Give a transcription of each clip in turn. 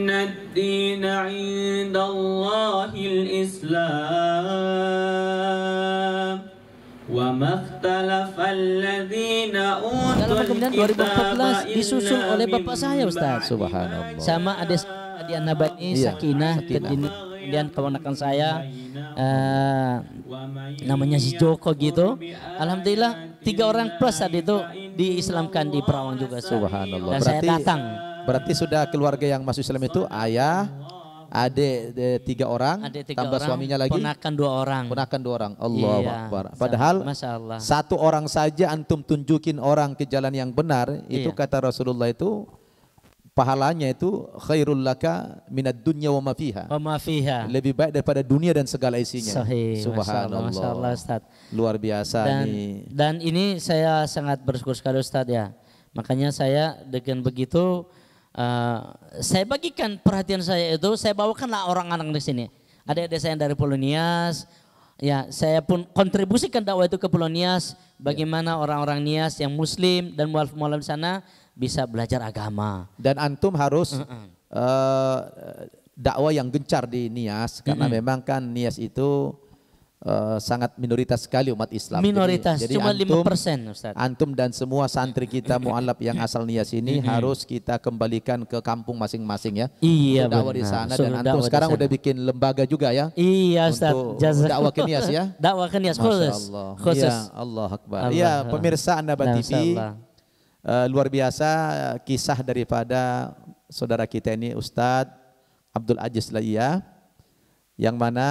الدين عند الله الإسلام وما اختلف الذين أوتوا kemudian 2014 disusul oleh bapak saya Ustaz. Subhanallah. Sama adik An-Nabani Sakinah, kemudian keponakan saya namanya si Joko gitu. Alhamdulillah 3 orang plus saat itu diislamkan di Perawang juga. Subhanallah. Dan saya datang. Berarti sudah keluarga yang masuk Islam itu ayah, adik 3 orang, tambah suaminya lagi, ponakan 2 orang. Ponakan 2 orang. Allahu Iya. Akbar. Padahal Masyaallah. 1 orang saja antum tunjukin orang ke jalan yang benar, itu kata Rasulullah itu pahalanya itu khairul laka minad dunya wa ma fiha. Wa ma fiha. Lebih baik daripada dunia dan segala isinya. Sahih. Subhanallah. Masyaallah Ustaz. Luar biasa nih. Dan ini saya sangat bersyukur sekali Ustaz ya. Makanya saya dengan begitu saya bagikan perhatian saya itu, saya bawakanlah orang-orang di sini. Adik-adik saya dari Pulau Nias, ya saya pun kontribusikan dakwah itu ke Pulau Nias. Bagaimana orang-orang Nias yang Muslim dan mualaf-mualaf di sana bisa belajar agama. Dan antum harus dakwah yang gencar di Nias, karena memang kan Nias itu sangat minoritas sekali umat Islam. Minoritas, jadi cuma antum, 5% Ustaz. Antum dan semua santri kita mu'alaf yang asal Nias ini harus kita kembalikan ke kampung masing-masing ya. Iya, dakwah di sana, dan antum sekarang udah bikin lembaga juga ya. Iya Ustaz. Untuk dakwah ke Nias ya. Dakwah ke Nias khusus. Iya, Allah Akbar. Iya, pemirsa An-Naba TV, luar biasa kisah daripada saudara kita ini Ustadz Abdul Aziz Laiyah, yang mana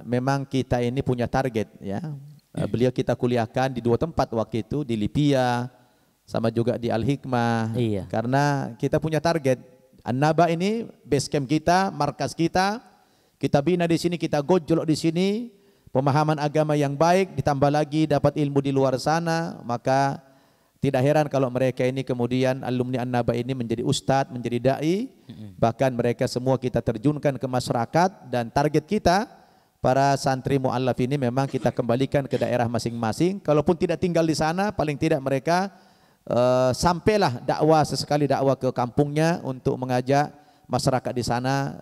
memang kita ini punya target ya. Beliau kita kuliahkan di 2 tempat waktu itu, di Lipia sama juga di Al-Hikmah. Iya. Karena kita punya target. An-Naba ini base camp kita, markas kita. Kita bina di sini, kita gojlok di sini, pemahaman agama yang baik, ditambah lagi dapat ilmu di luar sana, maka tidak heran kalau mereka ini kemudian alumni An-Naba ini menjadi ustadz, menjadi da'i, bahkan mereka semua kita terjunkan ke masyarakat, dan target kita para santri mu'allaf ini memang kita kembalikan ke daerah masing-masing. Kalaupun tidak tinggal di sana, paling tidak mereka sampailah dakwah, sesekali dakwah ke kampungnya untuk mengajak masyarakat di sana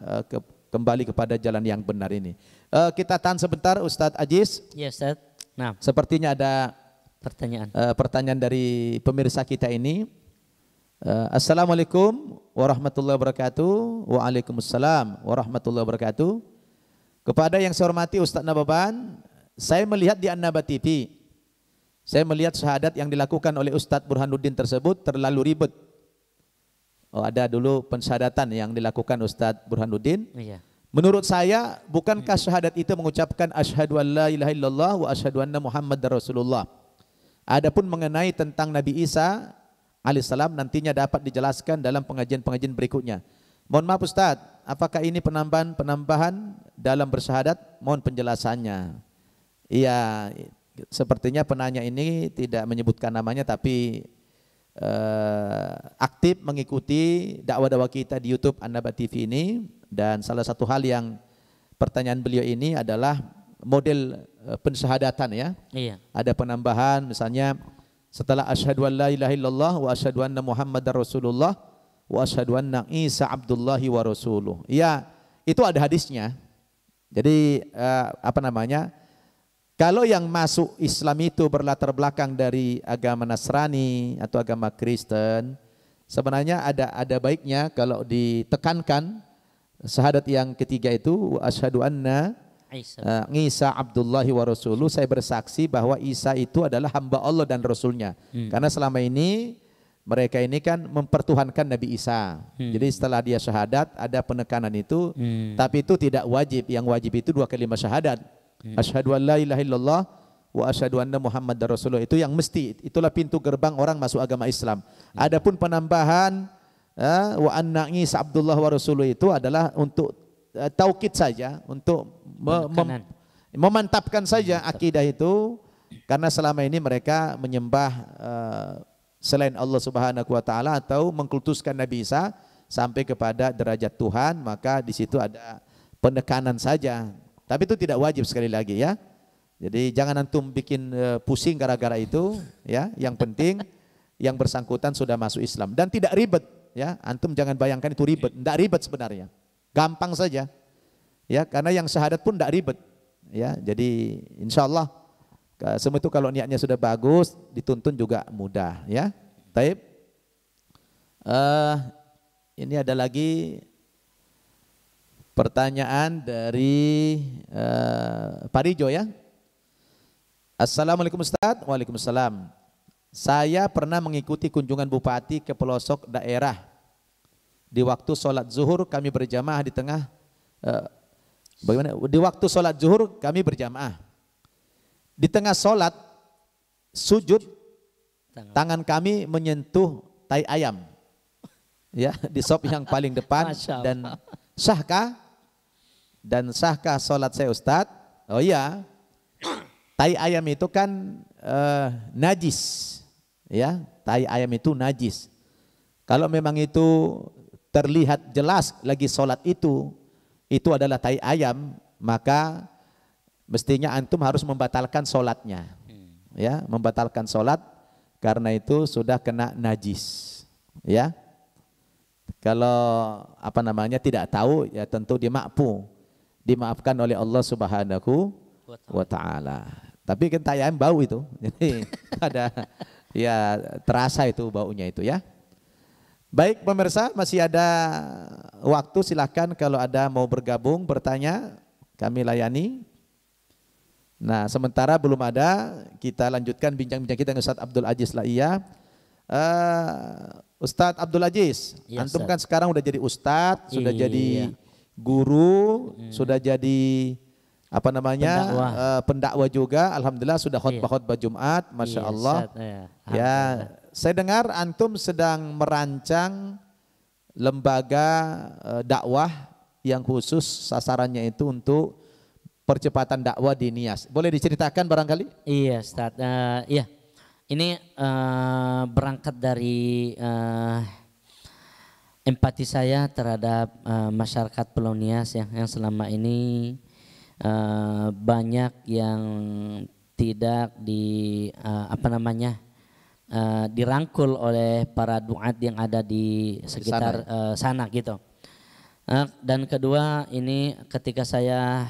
kembali kepada jalan yang benar ini. Kita tahan sebentar Ustadz Aziz. Ya Ustaz. Nah, sepertinya ada pertanyaan dari pemirsa kita ini. Assalamualaikum warahmatullahi wabarakatuh. Waalaikumsalam warahmatullahi wabarakatuh. Kepada yang saya hormati Ustadz Nababan, saya melihat di An-Naba TV, saya melihat syahadat yang dilakukan oleh Ustadz Burhanuddin tersebut terlalu ribet. Ada dulu pensyahadatan yang dilakukan Ustadz Burhanuddin. Iya. Menurut saya, bukankah syahadat itu mengucapkan asyhadu an la ilaha illallah wa asyhadu anna Muhammadar Rasulullah? Adapun mengenai tentang Nabi Isa alaihissalam nantinya dapat dijelaskan dalam pengajian-pengajian berikutnya. Mohon maaf Ustaz, apakah ini penambahan dalam bersyahadat? Mohon penjelasannya. Iya, sepertinya penanya ini tidak menyebutkan namanya, tapi aktif mengikuti dakwah-dakwah kita di YouTube An-Naba TV ini. Dan salah satu hal yang pertanyaan beliau ini adalah model pensyahadatan ya. Iya. Ada penambahan misalnya setelah asyhadu an la ilaha illallah wa asyhadu anna Muhammadar Rasulullah wa asyhadu anna Isa abdullahi wa rasuluh. Ya, itu ada hadisnya. Jadi kalau yang masuk Islam itu berlatar belakang dari agama Nasrani atau agama Kristen, sebenarnya ada baiknya kalau ditekankan syahadat yang ketiga itu asyhadu anna Isa abdullahi wa rasuluh, saya bersaksi bahwa Isa itu adalah hamba Allah dan Rasulnya. Karena selama ini mereka ini kan mempertuhankan Nabi Isa. Jadi setelah dia syahadat ada penekanan itu, tapi itu tidak wajib. Yang wajib itu 2 kalimat syahadat. Asyhadu an la ilaha illallah wa asyhadu anna Muhammadar Rasulullah, itu yang mesti. Itulah pintu gerbang orang masuk agama Islam. Adapun penambahan wa anna Isa abdullah wa rasuluh itu adalah untuk taukid saja, untuk memantapkan saja akidah itu, karena selama ini mereka menyembah selain Allah Subhanahu wa taala atau mengkultuskan Nabi Isa sampai kepada derajat Tuhan, maka di situ ada penekanan saja. Tapi itu tidak wajib sekali lagi ya. Jadi jangan antum bikin pusing gara-gara itu ya. Yang penting yang bersangkutan sudah masuk Islam dan tidak ribet. ya. Antum jangan bayangkan itu ribet, enggak ribet sebenarnya. Gampang saja. Ya, karena yang syahadat pun enggak ribet. Ya, jadi insyaallah semua itu kalau niatnya sudah bagus, dituntun juga mudah, ya. Taib. Ini ada lagi pertanyaan dari Pak Rijo, ya. Assalamualaikum Ustaz. Waalaikumsalam. Saya pernah mengikuti kunjungan bupati ke pelosok daerah. Di waktu sholat zuhur kami berjamaah di tengah. Bagaimana? Di waktu sholat zuhur kami berjamaah. Di tengah sholat sujud, tangan kami menyentuh tai ayam, ya, di sop yang paling depan. Dan sahkah sholat saya Ustadz? Oh iya, tai ayam itu kan najis, ya, tai ayam itu najis. Kalau memang itu terlihat jelas lagi sholat itu adalah tai ayam, maka mestinya antum harus membatalkan sholatnya, ya, membatalkan sholat karena itu sudah kena najis, ya. Kalau tidak tahu, ya tentu dimaafkan oleh Allah Subhanahu wa Ta'ala. Tapi kan tai ayam bau itu, jadi ada, ya, terasa itu baunya itu, ya. Baik pemirsa, masih ada waktu, silahkan kalau ada mau bergabung bertanya, kami layani. Nah, sementara belum ada, kita lanjutkan bincang-bincang kita dengan Ustadz Abdul Aziz La'iyah. Ustadz Abdul Aziz, ya, antum kan sekarang udah jadi ustadz, sudah jadi guru, sudah jadi pendakwah juga. Alhamdulillah sudah khutbah Jumat, Masya Allah. Ya, saya dengar antum sedang merancang lembaga dakwah yang khusus sasarannya itu untuk percepatan dakwah di Nias. Boleh diceritakan barangkali? Iya, Ustaz. Iya. Ini berangkat dari empati saya terhadap masyarakat Pulau Nias yang selama ini banyak yang tidak dirangkul oleh para duat yang ada di sekitar sana gitu. Dan kedua, ini ketika saya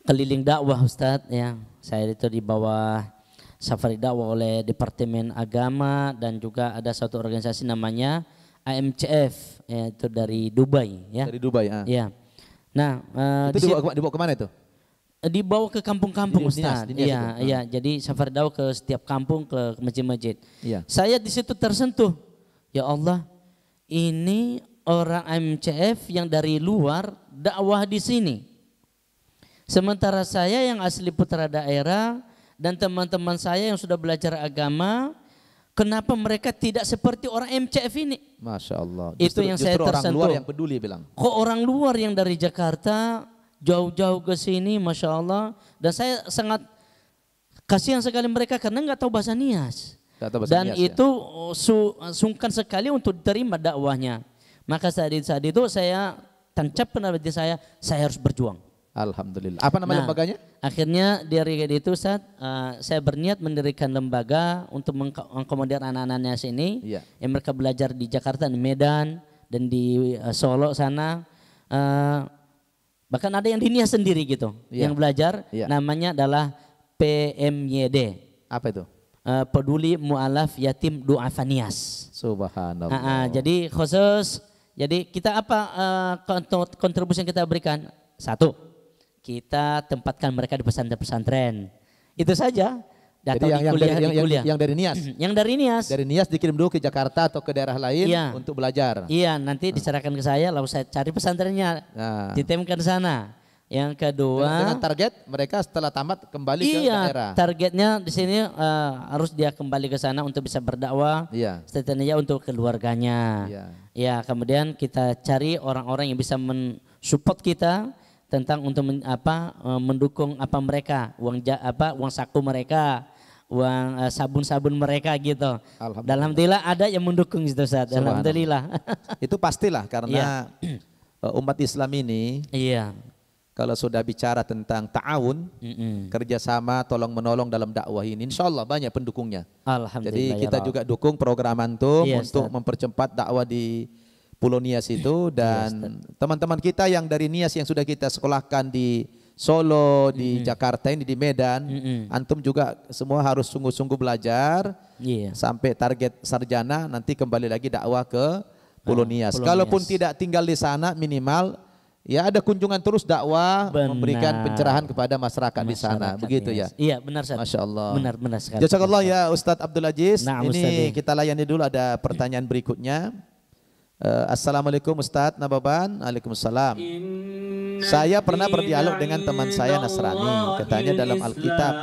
keliling dakwah Ustadz, ya, saya itu di bawah safari dakwah oleh Departemen Agama dan juga ada satu organisasi namanya AMCF, yaitu dari Dubai, ya. Dari Dubai, ya. Nah, itu dibawa kemana itu? Dibawa ke kampung-kampung Ustaz. Iya. Jadi safari dakwah ke setiap kampung, ke masjid-masjid. Iya. Saya di situ tersentuh. Ya Allah, ini orang MCF yang dari luar dakwah di sini. Sementara saya yang asli putra daerah dan teman-teman saya yang sudah belajar agama, kenapa mereka tidak seperti orang MCF ini? Masya Allah. Itu yang saya tersentuh. Orang luar yang peduli bilang. Kok orang luar yang dari Jakarta jauh-jauh ke sini, Masya Allah. Dan saya sangat kasihan sekali mereka karena nggak tahu bahasa Nias. Dan Nias, itu ya, sungkan sekali untuk diterima dakwahnya. Maka saat itu saya tancapkan dalam hati saya harus berjuang. Alhamdulillah. Apa nama lembaganya? Akhirnya dari itu Ustaz, saya berniat mendirikan lembaga untuk mengakomodir anak-anaknya sini, ya, yang mereka belajar di Jakarta, di Medan, dan di Solo sana. Bahkan ada yang di Nias sendiri gitu, ya, yang belajar, ya, namanya adalah PMYD. Apa itu? Peduli Mu'alaf Yatim Du'afa Nias. Subhanallah. Jadi khusus, jadi kita apa kontribusi yang kita berikan? Satu, kita tempatkan mereka di pesantren-pesantren. Itu saja. Jadi yang dari Nias. Yang dari Nias. Dari Nias dikirim dulu ke Jakarta atau ke daerah lain, ya, untuk belajar. Iya, nanti diserahkan ke saya, lalu saya cari pesantrennya, ditemkan ke sana. Yang kedua, dengan target mereka setelah tamat kembali ke daerah. Targetnya di sini harus dia kembali ke sana untuk bisa berdakwah, ya, setidaknya untuk keluarganya. Ya. Ya, kemudian kita cari orang-orang yang bisa mensupport kita tentang untuk mendukung mereka, uang saku mereka, uang sabun-sabun mereka gitu. Alhamdulillah ada yang mendukung gitu Ustaz. Alhamdulillah. Itu pastilah karena umat Islam ini, iya, kalau sudah bicara tentang ta'awun, kerjasama, tolong menolong dalam dakwah ini, insya Allah banyak pendukungnya. Alhamdulillah. Jadi ya kita Rob. juga dukung program antum Iya, untuk Ustaz. mempercepat dakwah di Pulau Nias itu, dan teman-teman kita yang dari Nias yang sudah kita sekolahkan di Solo, di Jakarta ini, di Medan, antum juga semua harus sungguh-sungguh belajar Iya. sampai target sarjana, nanti kembali lagi dakwah ke Pulau Nias. Pulau Kalaupun Nias. tidak tinggal di sana, minimal ya ada kunjungan terus dakwah, Benar. memberikan pencerahan kepada masyarakat di sana, Masyarakat begitu ya. Nias. Iya benar Ustaz. Masya Allah. Benar sekali. Jazakallah ya Ustadz Abdul Aziz. Nah, Ini Ustaz. kita layani dulu, ada pertanyaan berikutnya. Assalamualaikum Ustadz Nababan. Waalaikumsalam. Saya pernah berdialog dengan teman saya Nasrani. Katanya dalam Alkitab